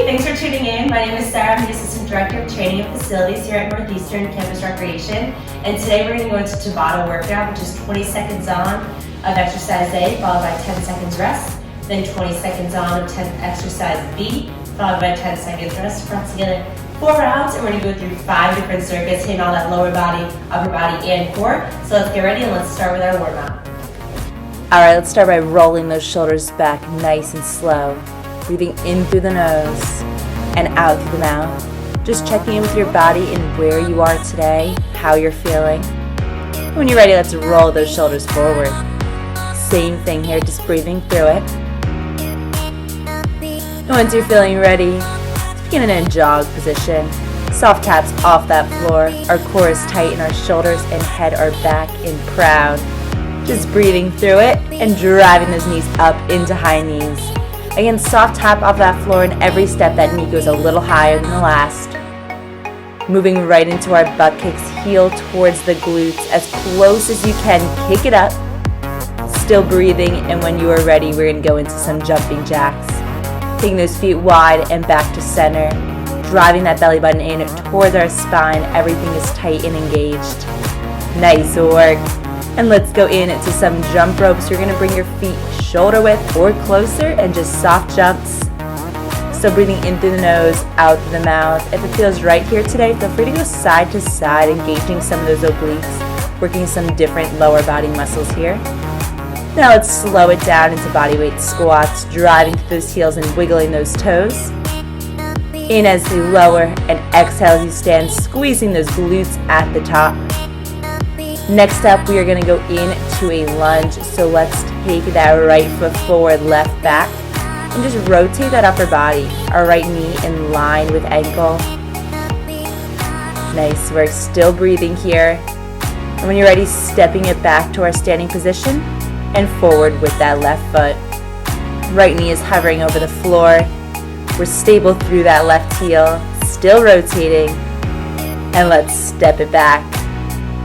Hey, thanks for tuning in. My name is Sarah. I'm the Assistant Director of Training and Facilities here at Northeastern Campus Recreation. And today we're going to go into Tabata workout, which is 20 seconds on of exercise A, followed by 10 seconds rest. Then 20 seconds on of exercise B, followed by 10 seconds rest. Front together 4 rounds, and we're going to go through 5 different circuits, hitting all that lower body, upper body, and core. So let's get ready and let's start with our warm-up. Alright, let's start by rolling those shoulders back nice and slow. Breathing in through the nose and out through the mouth. Just checking in with your body and where you are today, how you're feeling. When you're ready, let's roll those shoulders forward. Same thing here, just breathing through it. And once you're feeling ready, let's begin in a jog position. Soft taps off that floor. Our core is tight and our shoulders and head are back and proud. Just breathing through it and driving those knees up into high knees. Again, soft tap off that floor, and every step that knee goes a little higher than the last. Moving right into our butt kicks, heel towards the glutes as close as you can. Kick it up. Still breathing, and when you are ready, we're going to go into some jumping jacks. Taking those feet wide and back to center. Driving that belly button in towards our spine. Everything is tight and engaged. Nice work. And let's go into some jump ropes. You're going to bring your feet shoulder width or closer and just soft jumps. Still breathing in through the nose, out through the mouth. If it feels right here today, feel free to go side to side, engaging some of those obliques, working some different lower body muscles here. Now let's slow it down into bodyweight squats, driving through those heels and wiggling those toes. In as you lower, and exhale as you stand, squeezing those glutes at the top. Next up, we are going to go into a lunge, so let's take that right foot forward, left back, and just rotate that upper body. Our right knee in line with ankle. Nice work, still breathing here. And when you're ready, stepping it back to our standing position and forward with that left foot. Right knee is hovering over the floor. We're stable through that left heel, still rotating, and let's step it back.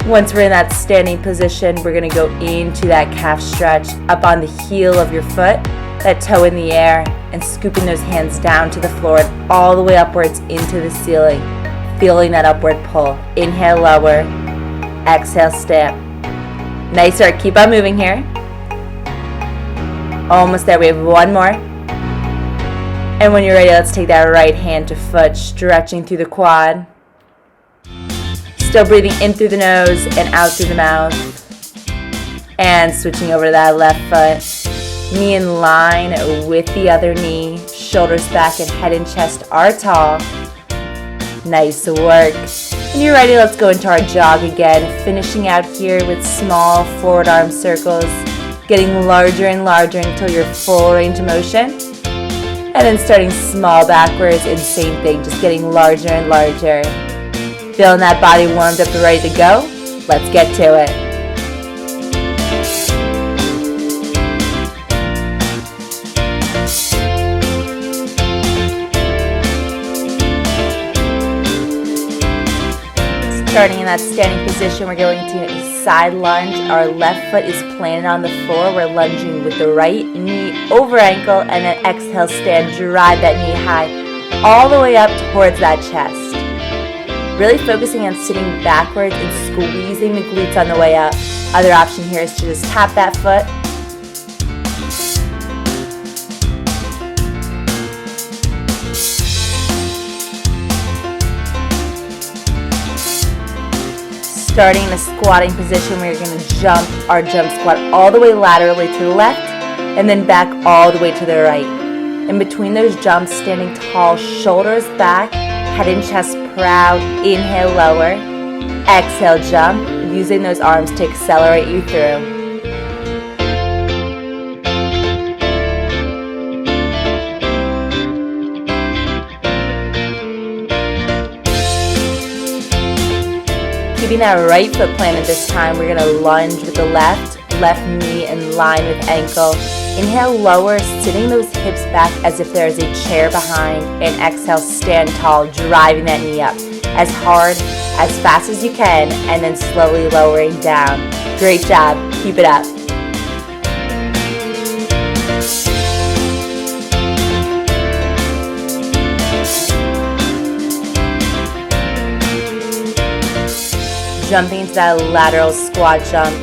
Once we're in that standing position, we're going to go into that calf stretch, up on the heel of your foot, that toe in the air, and scooping those hands down to the floor and all the way upwards into the ceiling, feeling that upward pull. Inhale, lower, exhale, stamp. Nice work, keep on moving here. Almost there, we have one more. And when you're ready, let's take that right hand to foot, stretching through the quad. Still breathing in through the nose and out through the mouth. And switching over to that left foot. Knee in line with the other knee. Shoulders back and head and chest are tall. Nice work. When you're ready, let's go into our jog again. Finishing out here with small forward arm circles. Getting larger and larger until you're full range of motion. And then starting small backwards and same thing, just getting larger and larger. Feeling that body warmed up and ready to go? Let's get to it. Starting in that standing position, we're going to a side lunge. Our left foot is planted on the floor. We're lunging with the right knee over ankle, and then exhale, stand, drive that knee high all the way up towards that chest. Really focusing on sitting backwards and squeezing the glutes on the way up. Other option here is to just tap that foot. Starting in a squatting position, we're going to jump our jump squat all the way laterally to the left and then back all the way to the right. In between those jumps, standing tall, shoulders back, head and chest proud. Inhale, lower. Exhale, jump, using those arms to accelerate you through. Keeping that right foot planted this time, we're going to lunge with the left knee in line with ankle. Inhale, lower, sitting those hips back as if there is a chair behind, and exhale, stand tall, driving that knee up as hard, as fast as you can, and then slowly lowering down. Great job, keep it up. jumping into that lateral squat jump.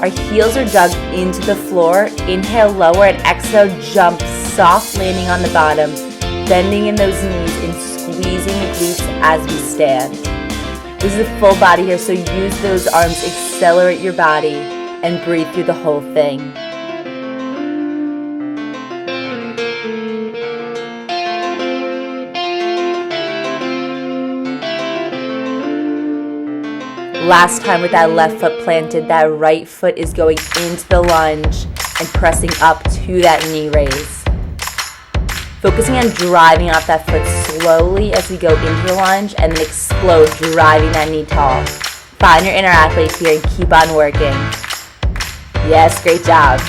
Our heels are dug into the floor. Inhale, lower, and exhale, jump, soft landing on the bottom, bending in those knees and squeezing the glutes as we stand. This is a full body here, so use those arms, accelerate your body, and breathe through the whole thing. Last time with that left foot planted, that right foot is going into the lunge and pressing up to that knee raise. Focusing on driving off that foot slowly as we go into the lunge and then explode, driving that knee tall. Find your inner athlete here and keep on working. Yes, great job.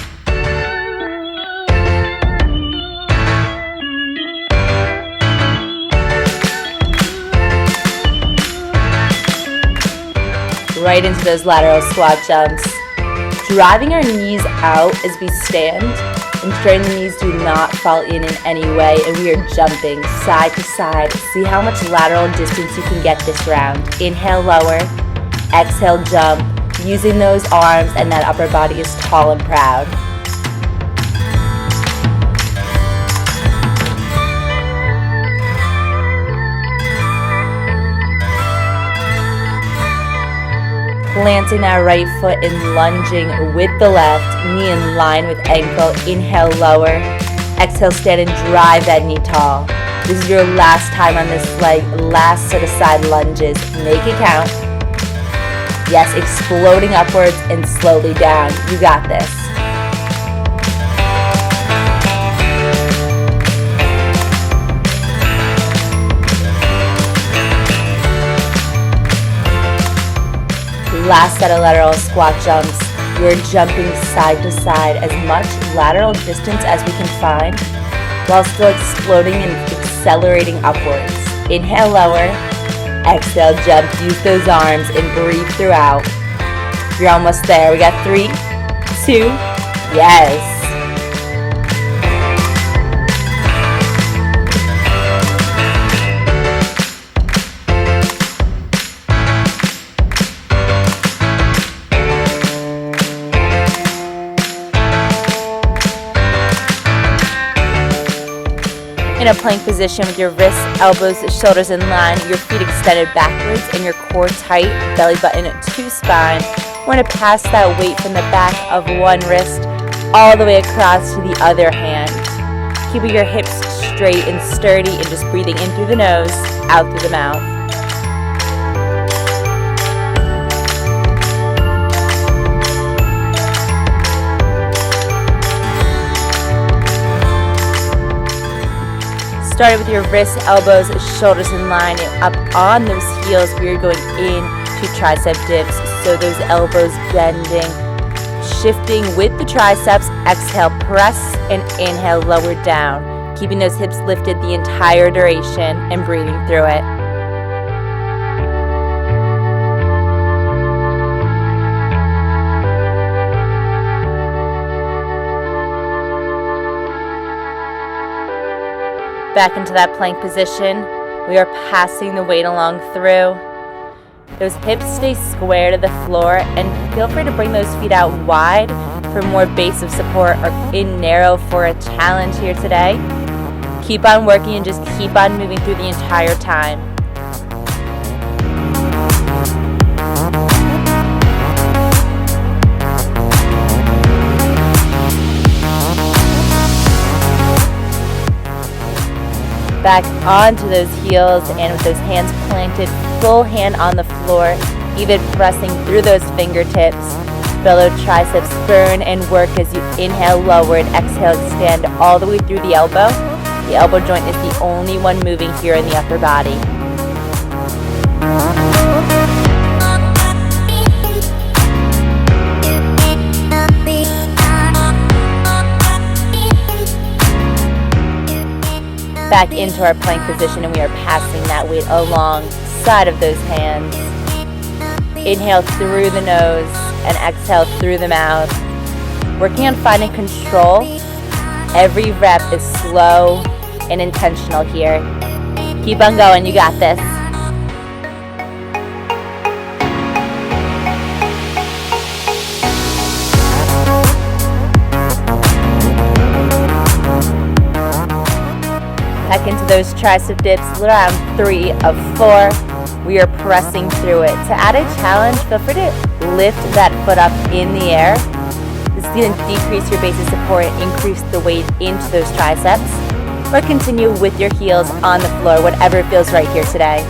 Right into those lateral squat jumps. Driving our knees out as we stand, ensuring the knees do not fall in any way, and we are jumping side to side. See how much lateral distance you can get this round. Inhale, lower. Exhale, jump. Using those arms and that upper body is tall and proud. Planting that right foot and lunging with the left, knee in line with ankle. Inhale, lower. Exhale, stand and drive that knee tall. This is your last time on this leg, last set of side lunges. Make it count. Yes, exploding upwards and slowly down. You got this. Last set of lateral squat jumps. We're jumping side to side as much lateral distance as we can find while still exploding and accelerating upwards. Inhale, lower. Exhale, jump. Use those arms and breathe throughout. You're almost there. We got 3, 2, yes. In a plank position with your wrists, elbows, shoulders in line, your feet extended backwards and your core tight, belly button to spine. We're going to pass that weight from the back of one wrist all the way across to the other hand. Keeping your hips straight and sturdy and just breathing in through the nose, out through the mouth. Started with your wrists, elbows, shoulders in line, and up on those heels. We're going into tricep dips. So those elbows bending, shifting with the triceps. Exhale, press, and inhale, lower down. Keeping those hips lifted the entire duration and breathing through it. Back into that plank position. We are passing the weight along through. Those hips stay square to the floor, and feel free to bring those feet out wide for more base of support, or in narrow for a challenge here today. Keep on working and just keep on moving through the entire time. Back onto those heels, and with those hands planted, full hand on the floor, even pressing through those fingertips. Feel those triceps burn and work as you inhale, lower, and exhale, extend all the way through the elbow. The elbow joint is the only one moving here in the upper body. Back into our plank position, and we are passing that weight alongside of those hands. Inhale through the nose and exhale through the mouth. Working on finding control. Every rep is slow and intentional here. Keep on going, you got this. Back into those tricep dips, around 3 of 4. We are pressing through it. To add a challenge, feel free to lift that foot up in the air. This is going to decrease your base of support and increase the weight into those triceps. Or continue with your heels on the floor, whatever feels right here today.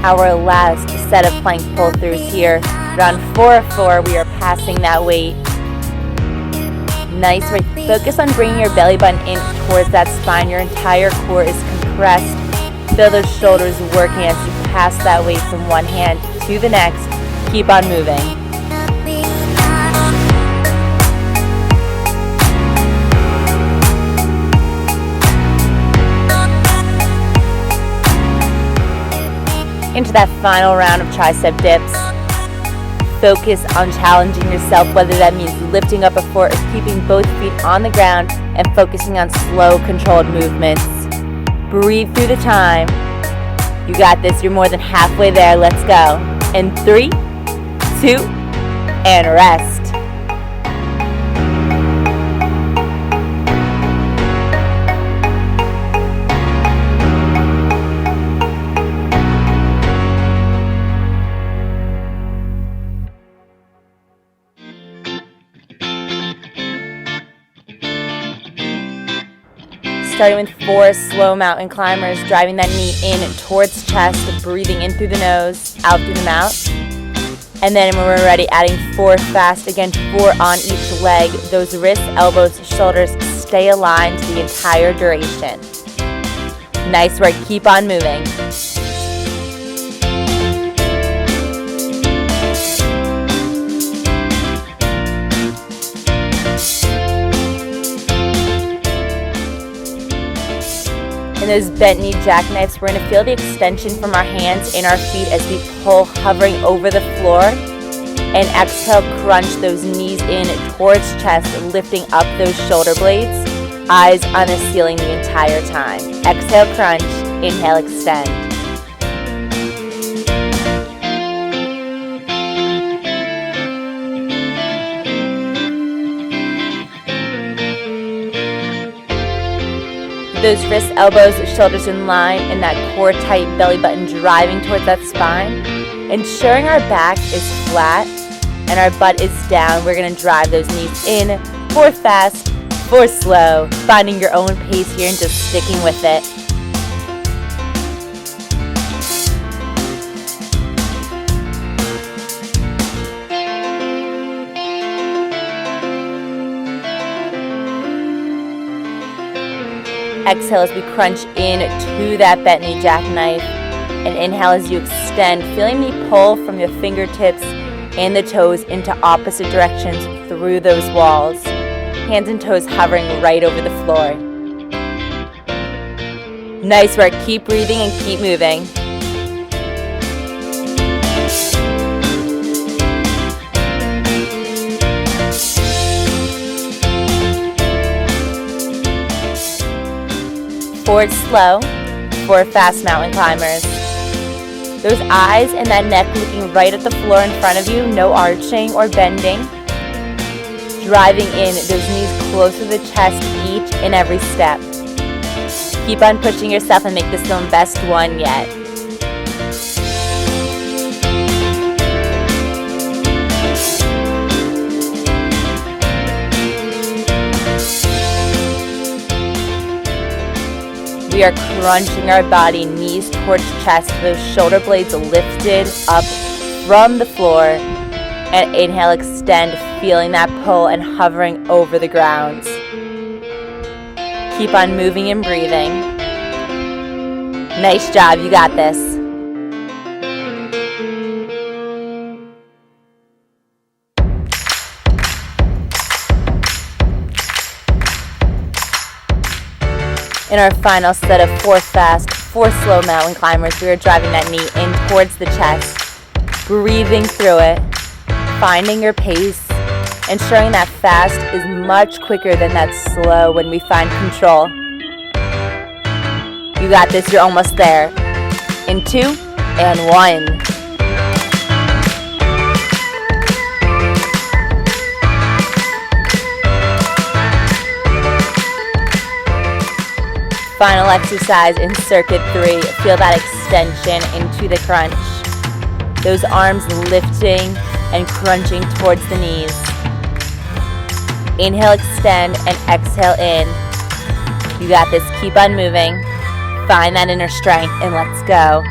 Our last set of plank pull-throughs here. Round 4 of 4, we are passing that weight. Nice, right? Focus on bringing your belly button in towards that spine. Your entire core is compressed. Feel those shoulders working as you pass that weight from one hand to the next. Keep on moving. Into that final round of tricep dips. Focus on challenging yourself, whether that means lifting up a foot or keeping both feet on the ground and focusing on slow, controlled movements. Breathe through the time. You got this. You're more than halfway there. Let's go. In 3, 2, and rest. Starting with 4 slow mountain climbers, driving that knee in towards chest, breathing in through the nose, out through the mouth. And then when we're ready, adding 4 fast, again 4 on each leg. Those wrists, elbows, shoulders stay aligned the entire duration. Nice work, keep on moving. In those bent knee jackknives, we're going to feel the extension from our hands and our feet as we pull, hovering over the floor. And exhale, crunch those knees in towards chest, lifting up those shoulder blades. Eyes on the ceiling the entire time. Exhale, crunch. Inhale, extend. Those wrists, elbows, shoulders in line, and that core tight, belly button driving towards that spine. Ensuring our back is flat and our butt is down. We're going to drive those knees in, 4 fast, 4 slow, finding your own pace here and just sticking with it. Exhale as we crunch in to that bent knee jackknife. And inhale as you extend, feeling the pull from your fingertips and the toes into opposite directions through those walls. Hands and toes hovering right over the floor. Nice work. Keep breathing and keep moving. Forward slow, 4 fast mountain climbers. Those eyes and that neck looking right at the floor in front of you, no arching or bending. Driving in, those knees close to the chest each and every step. Keep on pushing yourself and make this the best one yet. We are crunching our body, knees towards chest, those shoulder blades lifted up from the floor. And inhale, extend, feeling that pull and hovering over the ground. Keep on moving and breathing. Nice job, you got this. In our final set of 4 fast, 4 slow mountain climbers, we are driving that knee in towards the chest, breathing through it, finding your pace, ensuring that fast is much quicker than that slow when we find control. You got this, you're almost there. In 2, and 1. Final exercise in circuit 3. Feel that extension into the crunch. Those arms lifting and crunching towards the knees. Inhale, extend, and exhale in. You got this. Keep on moving. Find that inner strength, and let's go.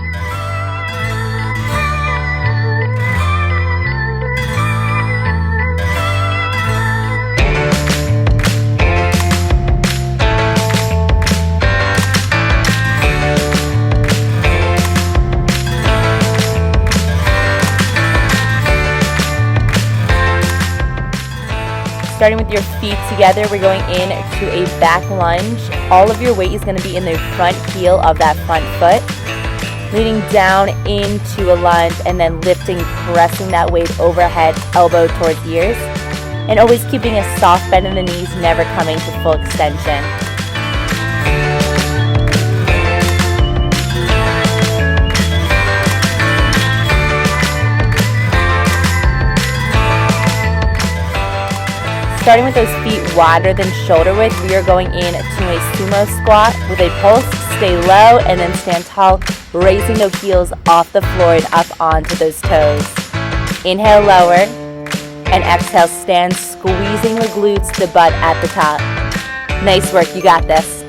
Starting with your feet together, we're going into a back lunge. All of your weight is going to be in the front heel of that front foot. Leaning down into a lunge and then lifting, pressing that weight overhead, elbow towards ears. And always keeping a soft bend in the knees, never coming to full extension. Starting with those feet wider than shoulder width, we are going into a sumo squat with a pulse. Stay low and then stand tall, raising those heels off the floor and up onto those toes. Inhale, lower, and exhale, stand, squeezing the glutes, the butt at the top. Nice work, you got this.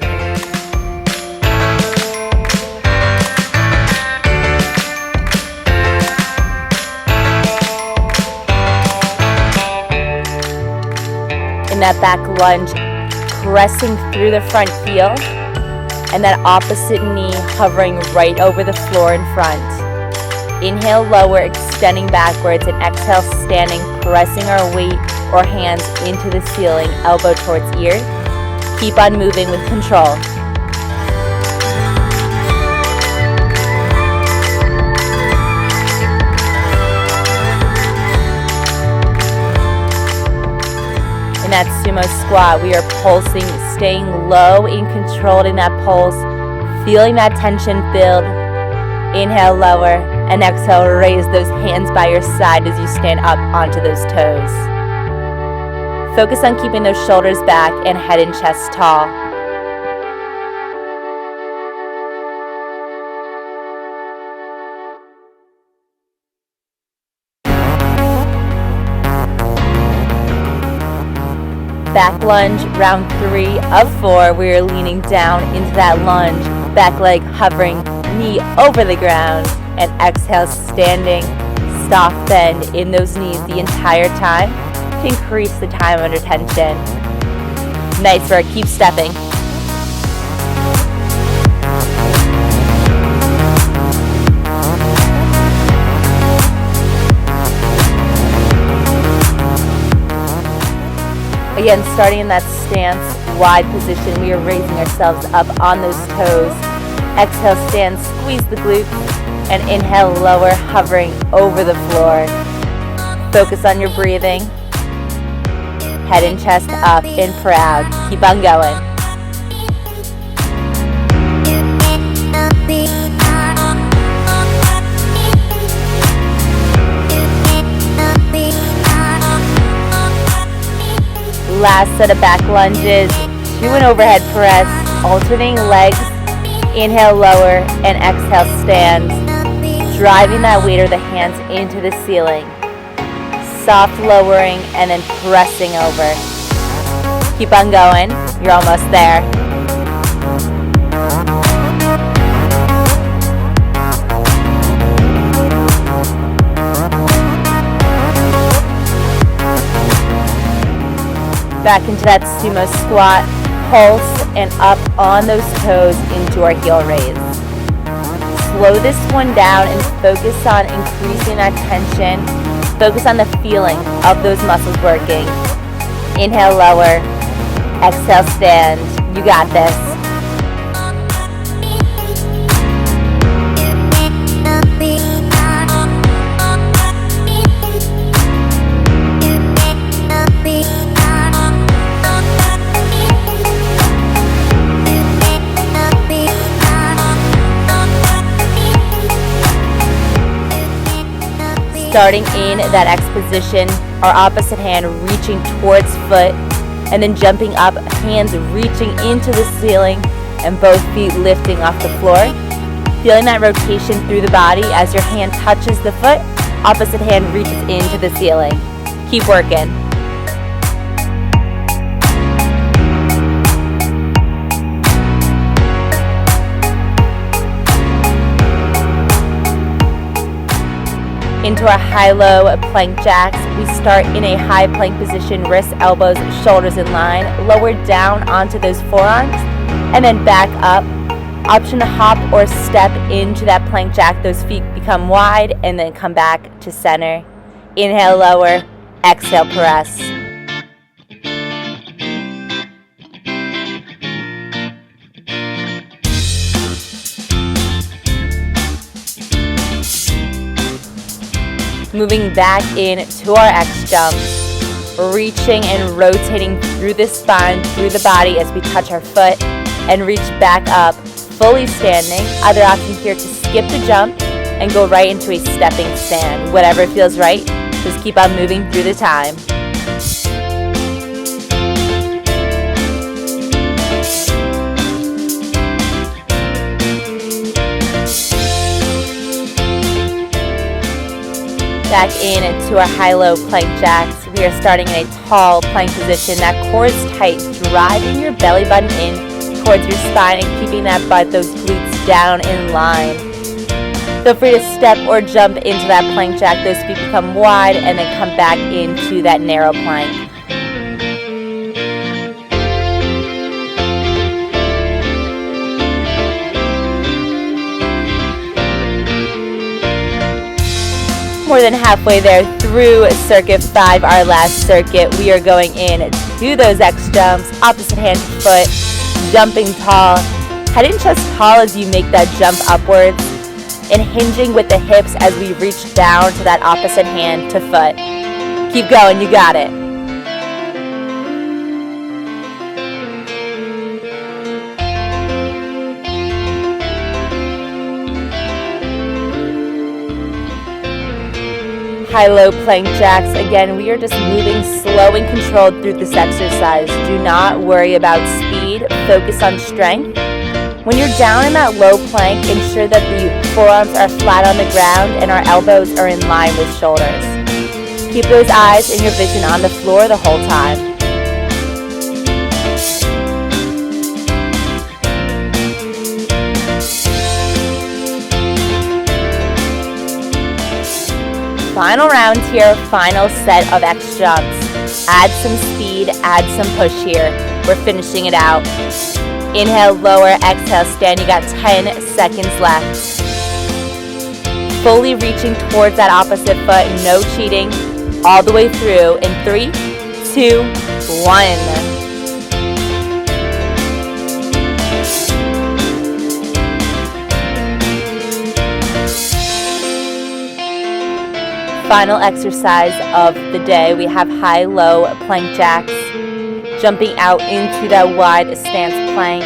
In that back lunge, pressing through the front heel, and that opposite knee hovering right over the floor in front. Inhale, lower, extending backwards, and exhale, standing, pressing our weight or hands into the ceiling, elbow towards ear. Keep on moving with control. In that sumo squat, we are pulsing, staying low and controlled in that pulse, feeling that tension build. Inhale, lower, and exhale, raise those hands by your side as you stand up onto those toes. Focus on keeping those shoulders back and head and chest tall. Back lunge, round 3 of 4. We are leaning down into that lunge, back leg hovering, knee over the ground, and exhale, standing, soft bend in those knees the entire time to increase the time under tension. Nice work, keep stepping. Again, starting in that stance, wide position, we are raising ourselves up on those toes. Exhale, stand, squeeze the glutes, and inhale, lower, hovering over the floor. Focus on your breathing. Head and chest up and proud. Keep on going. Last set of back lunges to an overhead press, alternating legs. Inhale, lower, and exhale, stand. Driving that weight or the hands into the ceiling. Soft lowering and then pressing over. Keep on going. You're almost there. Back into that sumo squat, pulse, and up on those toes into our heel raise. Slow this one down and focus on increasing that tension. Focus on the feeling of those muscles working. Inhale, lower. Exhale, stand. You got this. starting in that X position, our opposite hand reaching towards foot, and then jumping up, hands reaching into the ceiling, and both feet lifting off the floor. Feeling that rotation through the body as your hand touches the foot, opposite hand reaches into the ceiling. Keep working. Into our high-low plank jacks. We start in a high plank position, wrists, elbows, shoulders in line, lower down onto those forearms, and then back up. Option to hop or step into that plank jack. Those feet become wide and then come back to center. Inhale, lower, exhale, press. Moving back into our X jumps, reaching and rotating through the spine, through the body as we touch our foot and reach back up, fully standing. Other option here to skip the jump and go right into a stepping stand. Whatever feels right, just keep on moving through the time. Back into our high-low plank jacks. We are starting in a tall plank position. That core is tight, driving your belly button in towards your spine and keeping that butt, those glutes down in line. Feel free to step or jump into that plank jack. Those feet become wide and then come back into that narrow plank. More than halfway there through circuit 5, our last circuit. We are going in to those X jumps, opposite hand to foot, jumping tall, head and chest tall as you make that jump upwards, and hinging with the hips as we reach down to that opposite hand to foot. Keep going, you got it. High-low plank jacks. Again, we are just moving slow and controlled through this exercise. Do not worry about speed. Focus on strength. When you're down in that low plank, ensure that the forearms are flat on the ground and our elbows are in line with shoulders. Keep those eyes and your vision on the floor the whole time. Final round here, final set of X jumps. Add some speed, add some push here. We're finishing it out. Inhale, lower, exhale, stand. You got 10 seconds left. Fully reaching towards that opposite foot, no cheating. All the way through in 3, 2, 1. Final exercise of the day. We have high-low plank jacks, jumping out into that wide stance plank,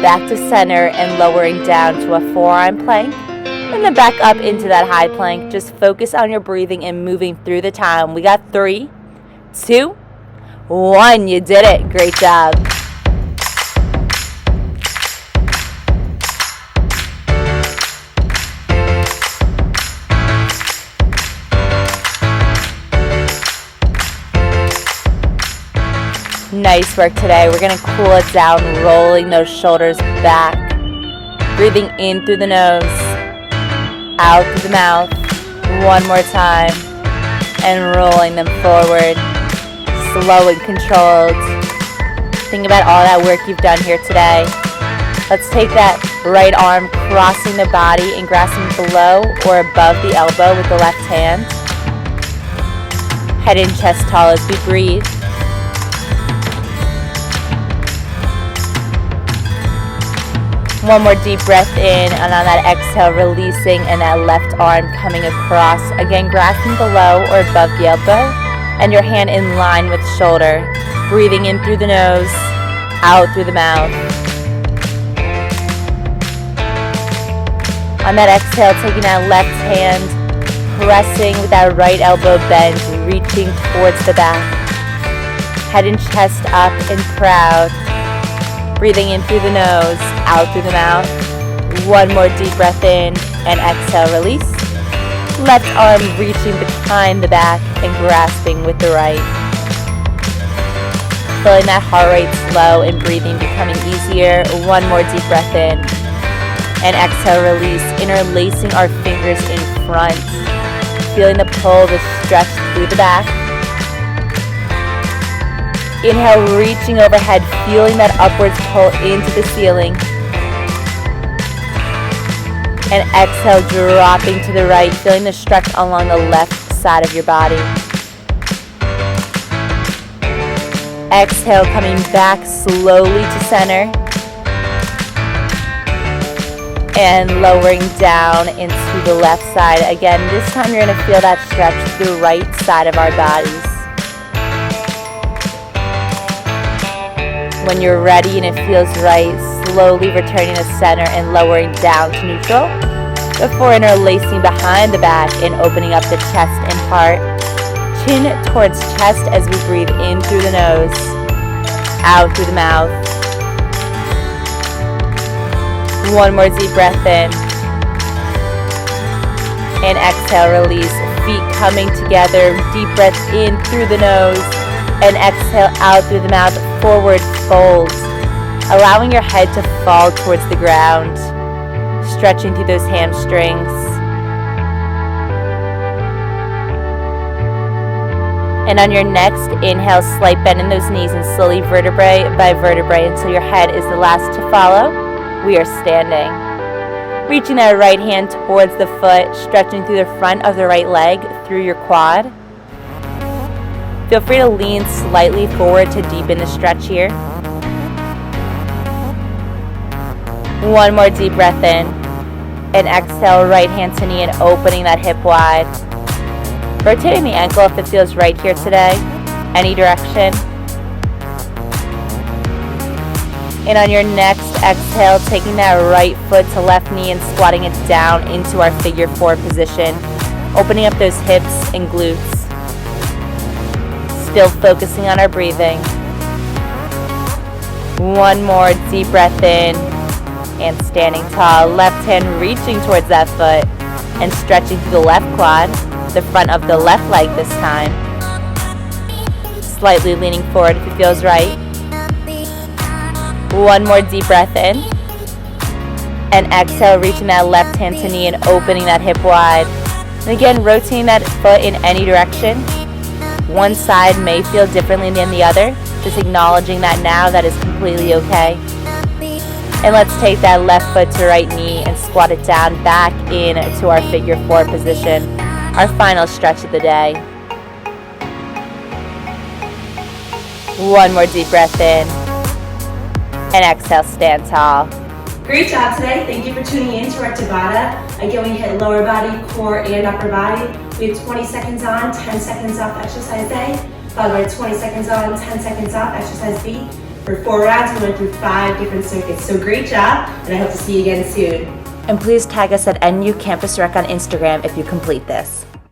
back to center and lowering down to a forearm plank, and then back up into that high plank. Just focus on your breathing and moving through the time. We got 3, 2, 1. You did it. Great job. Nice work today. We're going to cool it down, rolling those shoulders back. Breathing in through the nose, out through the mouth. One more time. And rolling them forward. Slow and controlled. Think about all that work you've done here today. Let's take that right arm, crossing the body and grasping below or above the elbow with the left hand. Head and chest tall as we breathe. One more deep breath in, and on that exhale, releasing, and that left arm coming across. Again, grasping below or above the elbow, and your hand in line with shoulder. Breathing in through the nose, out through the mouth. On that exhale, taking that left hand, pressing with that right elbow bent, reaching towards the back. Head and chest up and proud. Breathing in through the nose, out through the mouth. One more deep breath in and exhale, release. Left arm reaching behind the back and grasping with the right. Feeling that heart rate slow and breathing becoming easier. One more deep breath in. And exhale, release. Interlacing our fingers in front. Feeling the pull, the stretch through the back. Inhale, reaching overhead, feeling that upwards pull into the ceiling. And exhale, dropping to the right, feeling the stretch along the left side of your body. Exhale, coming back slowly to center. And lowering down into the left side. Again, this time you're going to feel that stretch to the right side of our bodies. When you're ready and it feels right, slowly returning to center and lowering down to neutral. Before interlacing behind the back and opening up the chest and heart. Chin towards chest as we breathe in through the nose, out through the mouth. One more deep breath in. And exhale, release. Feet coming together. Deep breath in through the nose. And exhale out through the mouth. Forward fold. Allowing your head to fall towards the ground. Stretching through those hamstrings. And on your next inhale, slight bend in those knees and slowly vertebrae by vertebrae until your head is the last to follow. We are standing. Reaching that right hand towards the foot, stretching through the front of the right leg through your quad. Feel free to lean slightly forward to deepen the stretch here. One more deep breath in. And exhale, right hand to knee and opening that hip wide. Rotating the ankle if it feels right here today. Any direction. And on your next exhale, taking that right foot to left knee and squatting it down into our figure 4 position. Opening up those hips and glutes. Still focusing on our breathing. One more deep breath in. And standing tall. Left hand reaching towards that foot. And stretching through the left quad. The front of the left leg this time. Slightly leaning forward if it feels right. One more deep breath in. And exhale, reaching that left hand to knee and opening that hip wide. And again, rotating that foot in any direction. One side may feel differently than the other. Just acknowledging that now, that is completely okay. And let's take that left foot to right knee and squat it down back into our figure 4 position. Our final stretch of the day. One more deep breath in. And exhale, stand tall. Great job today. Thank you for tuning in to our Tabata. Again, we hit lower body, core, and upper body. We have 20 seconds on, 10 seconds off exercise A, followed by 20 seconds on, 10 seconds off exercise B. For 4 rounds, we went through 5 different circuits. So great job, and I hope to see you again soon. And please tag us at NU Campus Rec on Instagram if you complete this.